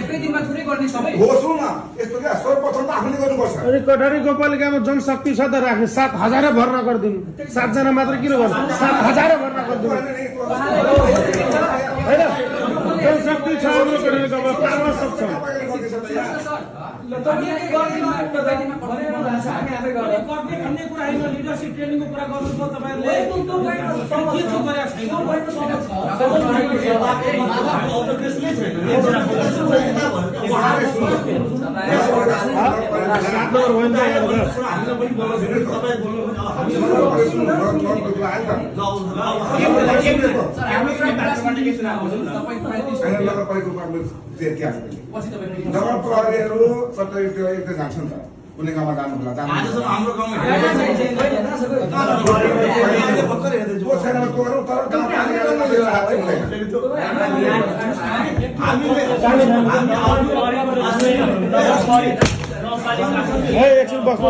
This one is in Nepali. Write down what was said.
एकै दिनमा थोरै गर्ने सबै हो सुन न यस्तो क्या सर्वप्रथम त आफूले गर्नुपर्छ अनि कटारी गाउँपालिकामा जनशक्ति छ त राख्ने 7,000 भर्ना गरिदिनु 7 जना मात्र किन गर्नु 7,000 भर्ना गरिदिनु हैन जनशक्ति छ हाम्रो कटारी गाउँमा पावर सक्छ भन्ने कुरा होइन लिडरसिप ट्रेनिङको कुरा गर्नु तपाईहरुले नगरपालिकाहरू सबै जान्छ नि त कुनै गाउँमा जानु होला हाम्रो गाउँमा एकछिन बस्नु